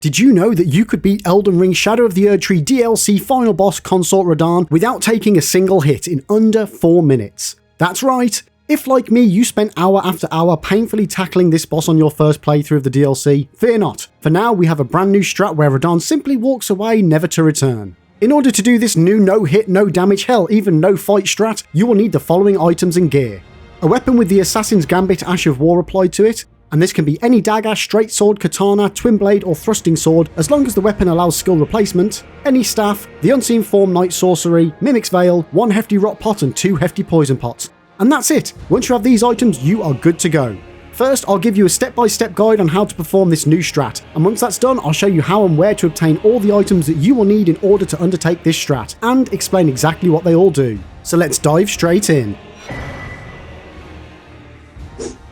Did you know that you could beat Elden Ring Shadow of the Erdtree DLC final boss Consort Radahn without taking a single hit in under 4 minutes? That's right. If, like me, you spent hour after hour painfully tackling this boss on your first playthrough of the DLC, fear not. For now, we have a brand new strat where Radahn simply walks away, never to return. In order to do this new no hit, no damage, hell, even no fight strat, you will need the following items and gear. A weapon with the Assassin's Gambit Ash of War applied to it, and this can be any dagger, straight sword, katana, twin blade or thrusting sword as long as the weapon allows skill replacement, any staff, the Unseen Form Knight Sorcery, Mimic's Veil, 1 Hefty Rot Pot and 2 Hefty Poison Pots. And that's it! Once you have these items, you are good to go. First, I'll give you a step-by-step guide on how to perform this new strat, and once that's done, I'll show you how and where to obtain all the items that you will need in order to undertake this strat, and explain exactly what they all do. So let's dive straight in.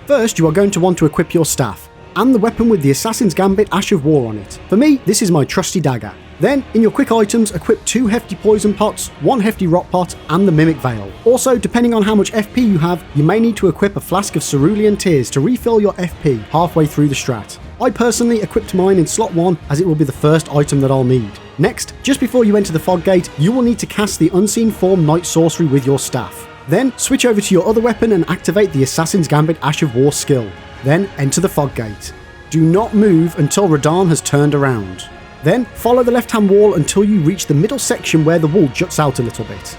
First, you are going to want to equip your staff, and the weapon with the Assassin's Gambit Ash of War on it. For me, this is my trusty dagger. Then, in your quick items, equip 2 Hefty Poison Pots, 1 Hefty Rot Pot, and the Mimic Veil. Also, depending on how much FP you have, you may need to equip a flask of Cerulean Tears to refill your FP halfway through the strat. I personally equipped mine in slot 1 as it will be the first item that I'll need. Next, just before you enter the Fog Gate, you will need to cast the Unseen Form Knight Sorcery with your staff. Then, switch over to your other weapon and activate the Assassin's Gambit Ash of War skill. Then, enter the Fog Gate. Do not move until Radahn has turned around. Then, follow the left-hand wall until you reach the middle section where the wall juts out a little bit.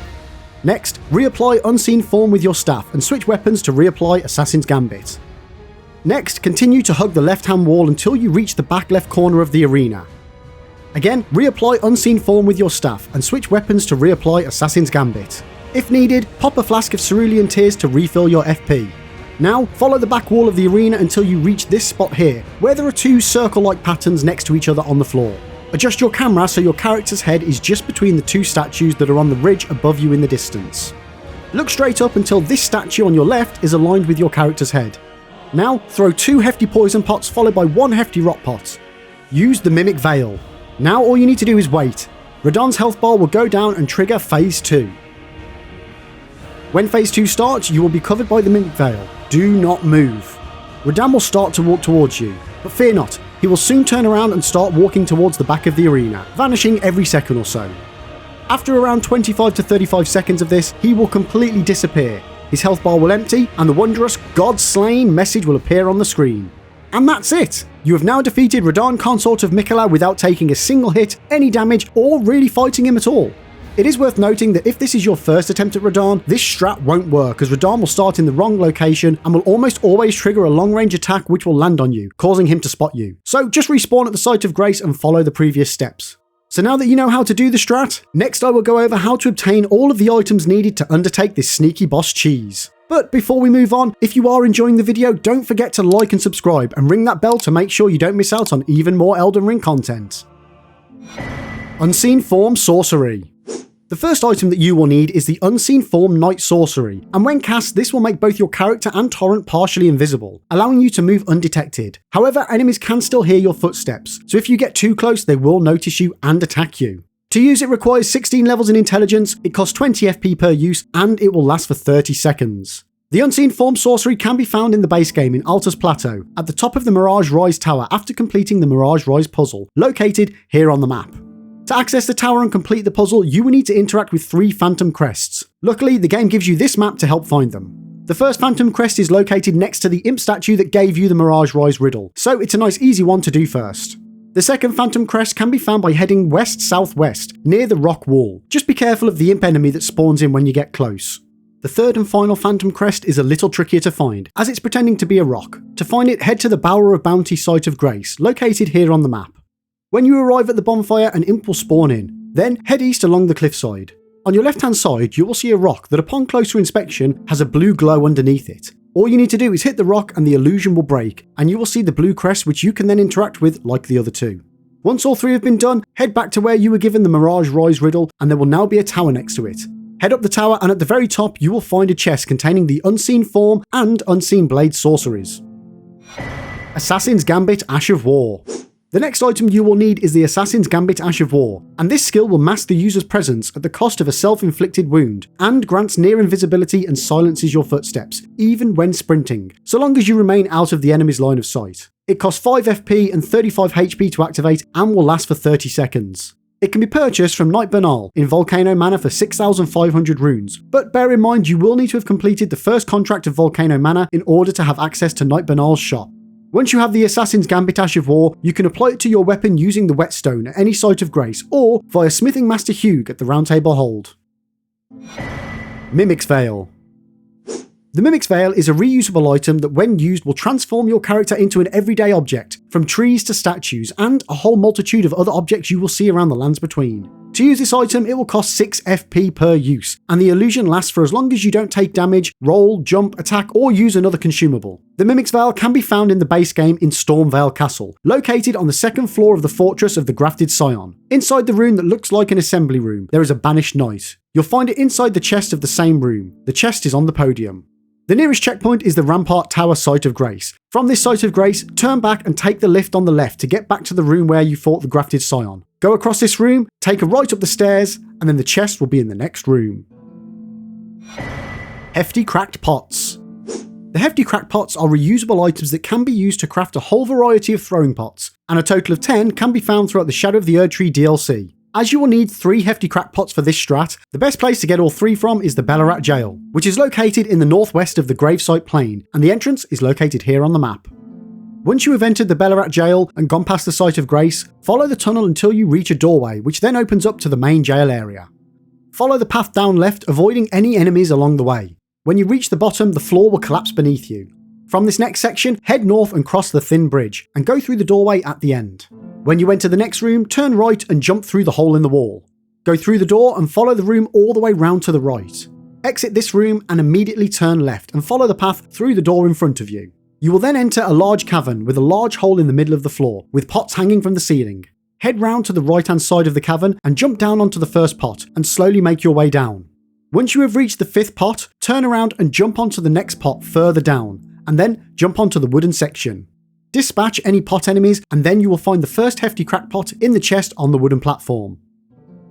Next, reapply Unseen Form with your staff and switch weapons to reapply Assassin's Gambit. Next, continue to hug the left-hand wall until you reach the back left corner of the arena. Again, reapply Unseen Form with your staff and switch weapons to reapply Assassin's Gambit. If needed, pop a flask of Cerulean Tears to refill your FP. Now, follow the back wall of the arena until you reach this spot here, where there are 2 circle-like patterns next to each other on the floor. Adjust your camera so your character's head is just between the 2 statues that are on the ridge above you in the distance. Look straight up until this statue on your left is aligned with your character's head. Now, throw 2 Hefty Poison Pots followed by 1 Hefty Rot Pot. Use the Mimic Veil. Now all you need to do is wait. Radahn's health bar will go down and trigger Phase 2. When Phase 2 starts, you will be covered by the Mimic Veil. Do not move. Radahn will start to walk towards you, but fear not. He will soon turn around and start walking towards the back of the arena, vanishing every second or so. After around 25 to 35 seconds of this, he will completely disappear. His health bar will empty, and the wondrous God Slain message will appear on the screen. And that's it! You have now defeated Radahn Consort of Miquella without taking a single hit, any damage, or really fighting him at all. It is worth noting that if this is your first attempt at Radahn, this strat won't work as Radahn will start in the wrong location and will almost always trigger a long range attack which will land on you, causing him to spot you. So just respawn at the site of grace and follow the previous steps. So now that you know how to do the strat, next I will go over how to obtain all of the items needed to undertake this sneaky boss cheese. But before we move on, if you are enjoying the video, don't forget to like and subscribe and ring that bell to make sure you don't miss out on even more Elden Ring content. Unseen Form Sorcery. The first item that you will need is the Unseen Form Knight Sorcery, and when cast this will make both your character and Torrent partially invisible, allowing you to move undetected. However, enemies can still hear your footsteps, so if you get too close they will notice you and attack you. To use it requires 16 levels in intelligence, it costs 20 FP per use, and it will last for 30 seconds. The Unseen Form Sorcery can be found in the base game in Alta's Plateau, at the top of the Mirage Rise Tower after completing the Mirage Rise puzzle, located here on the map. To access the tower and complete the puzzle, you will need to interact with 3 Phantom Crests. Luckily, the game gives you this map to help find them. The first Phantom Crest is located next to the imp statue that gave you the Mirage Rise riddle, so it's a nice easy one to do first. The second Phantom Crest can be found by heading west-southwest, near the rock wall. Just be careful of the imp enemy that spawns in when you get close. The third and final Phantom Crest is a little trickier to find, as it's pretending to be a rock. To find it, head to the Bower of Bounty site of Grace, located here on the map. When you arrive at the bonfire, an imp will spawn in. Then head east along the cliffside. On your left hand side, you will see a rock that upon closer inspection has a blue glow underneath it. All you need to do is hit the rock and the illusion will break, and you will see the blue crest which you can then interact with like the other 2. Once all 3 have been done, head back to where you were given the Mirage Rise riddle, and there will now be a tower next to it. Head up the tower and at the very top you will find a chest containing the Unseen Form and Unseen Blade sorceries. Assassin's Gambit Ash of War. The next item you will need is the Assassin's Gambit Ash of War, and this skill will mask the user's presence at the cost of a self-inflicted wound, and grants near invisibility and silences your footsteps, even when sprinting, so long as you remain out of the enemy's line of sight. It costs 5 FP and 35 HP to activate and will last for 30 seconds. It can be purchased from Knight Bernal in Volcano Manor for 6,500 runes, but bear in mind you will need to have completed the first contract of Volcano Manor in order to have access to Knight Bernal's shop. Once you have the Assassin's Gambit Ash of War, you can apply it to your weapon using the whetstone at any site of grace, or via Smithing Master Hugh at the Round Table Hold. Mimic's Veil. The Mimic's Veil is a reusable item that when used will transform your character into an everyday object, from trees to statues, and a whole multitude of other objects you will see around the lands between. To use this item, it will cost 6 FP per use, and the illusion lasts for as long as you don't take damage, roll, jump, attack, or use another consumable. The Mimic's Veil can be found in the base game in Stormvale Castle, located on the second floor of the Fortress of the Grafted Scion. Inside the room that looks like an assembly room, there is a banished knight. You'll find it inside the chest of the same room. The chest is on the podium. The nearest checkpoint is the Rampart Tower Site of Grace. From this Site of Grace, turn back and take the lift on the left to get back to the room where you fought the Grafted Scion. Go across this room, take a right up the stairs, and then the chest will be in the next room. Hefty Cracked Pots. The Hefty Cracked Pots are reusable items that can be used to craft a whole variety of throwing pots, and a total of 10 can be found throughout the Shadow of the Erdtree DLC. As you will need 3 Hefty Cracked Pots for this strat, the best place to get all 3 from is the Ballarat Jail, which is located in the northwest of the Gravesite Plain, and the entrance is located here on the map. Once you have entered the Ballarat Jail and gone past the Site of Grace, follow the tunnel until you reach a doorway, which then opens up to the main jail area. Follow the path down left, avoiding any enemies along the way. When you reach the bottom, the floor will collapse beneath you. From this next section, head north and cross the thin bridge, and go through the doorway at the end. When you enter the next room, turn right and jump through the hole in the wall. Go through the door and follow the room all the way round to the right. Exit this room and immediately turn left and follow the path through the door in front of you. You will then enter a large cavern with a large hole in the middle of the floor, with pots hanging from the ceiling. Head round to the right hand side of the cavern and jump down onto the first pot and slowly make your way down. Once you have reached the 5th pot, turn around and jump onto the next pot further down, and then jump onto the wooden section. Dispatch any pot enemies, and then you will find the first Hefty Cracked Pot in the chest on the wooden platform.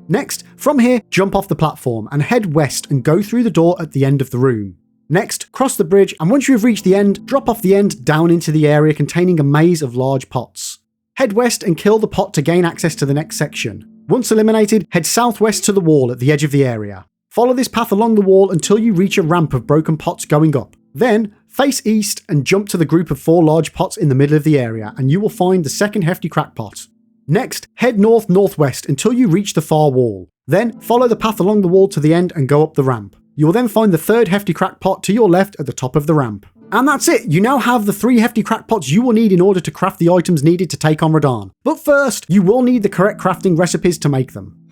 Next, from here, jump off the platform and head west and go through the door at the end of the room. Next, cross the bridge, and once you have reached the end, drop off the end down into the area containing a maze of large pots. Head west and kill the pot to gain access to the next section. Once eliminated, head southwest to the wall at the edge of the area. Follow this path along the wall until you reach a ramp of broken pots going up. Then, face east and jump to the group of 4 large pots in the middle of the area, and you will find the second Hefty Cracked Pot. Next, head north-northwest until you reach the far wall. Then, follow the path along the wall to the end and go up the ramp. You will then find the third Hefty Cracked Pot to your left at the top of the ramp. And that's it, you now have the 3 Hefty Cracked Pots you will need in order to craft the items needed to take on Radahn. But first, you will need the correct crafting recipes to make them.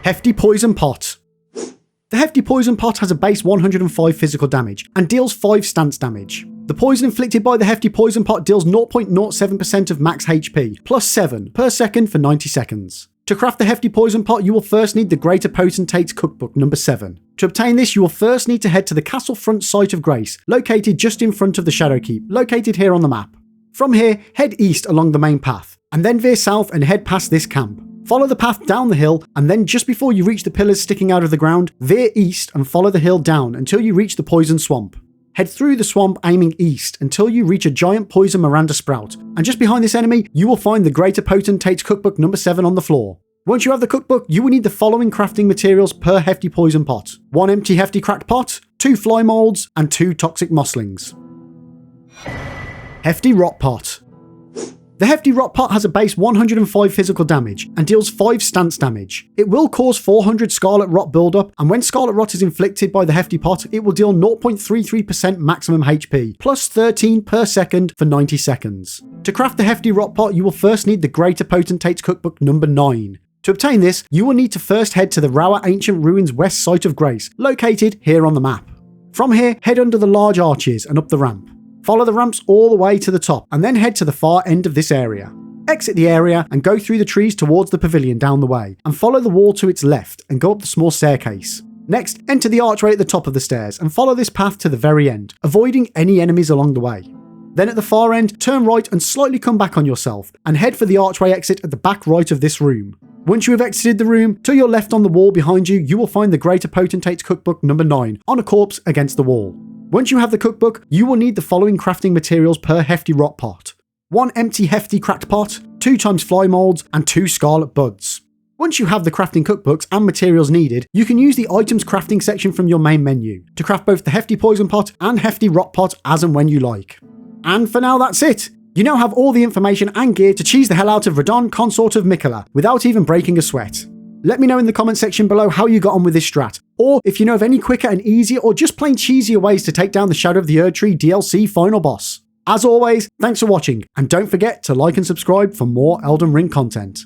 Hefty Poison Pot. The Hefty Poison Pot has a base 105 physical damage and deals 5 stance damage. The poison inflicted by the Hefty Poison Pot deals 0.07% of max HP, plus 7 per second for 90 seconds. To craft the Hefty Poison Pot, you will first need the Greater Potentate's Cookbook number 7. To obtain this, you will first need to head to the Castle Front Site of Grace, located just in front of the Shadowkeep, located here on the map. From here, head east along the main path, and then veer south and head past this camp. Follow the path down the hill, and then just before you reach the pillars sticking out of the ground, veer east and follow the hill down until you reach the Poison Swamp. Head through the swamp aiming east until you reach a giant poison Miranda sprout, and just behind this enemy, you will find the Greater Potentate's Cookbook number 7 on the floor. Once you have the cookbook, you will need the following crafting materials per Hefty Poison Pot: 1 empty Hefty Cracked Pot, 2 fly molds, and 2 toxic mosslings. Hefty Rot Pot. The Hefty Rot Pot has a base 105 physical damage and deals 5 stance damage. It will cause 400 Scarlet Rot buildup, and when Scarlet Rot is inflicted by the Hefty Pot, it will deal 0.33% maximum HP, plus 13 per second for 90 seconds. To craft the Hefty Rot Pot, you will first need the Greater Potentate's Cookbook number 9. To obtain this, you will need to first head to the Rower Ancient Ruins West Site of Grace, located here on the map. From here, head under the large arches and up the ramp. Follow the ramps all the way to the top, and then head to the far end of this area. Exit the area and go through the trees towards the pavilion down the way, and follow the wall to its left and go up the small staircase. Next, enter the archway at the top of the stairs and follow this path to the very end, avoiding any enemies along the way. Then at the far end, turn right and slightly come back on yourself, and head for the archway exit at the back right of this room. Once you have exited the room, to your left on the wall behind you, you will find the Greater Potentate's Cookbook number 9 on a corpse against the wall. Once you have the cookbook, you will need the following crafting materials per Hefty Rot Pot: 1 empty Hefty cracked pot, 2 times fly molds, and 2 scarlet buds. Once you have the crafting cookbooks and materials needed, you can use the items crafting section from your main menu to craft both the Hefty Poison Pot and Hefty Rot Pot as and when you like. And for now that's it! You now have all the information and gear to cheese the hell out of Radahn Consort of Miquella without even breaking a sweat. Let me know in the comment section below how you got on with this strat, or if you know of any quicker and easier or just plain cheesier ways to take down the Shadow of the Erdtree DLC final boss. As always, thanks for watching, and don't forget to like and subscribe for more Elden Ring content.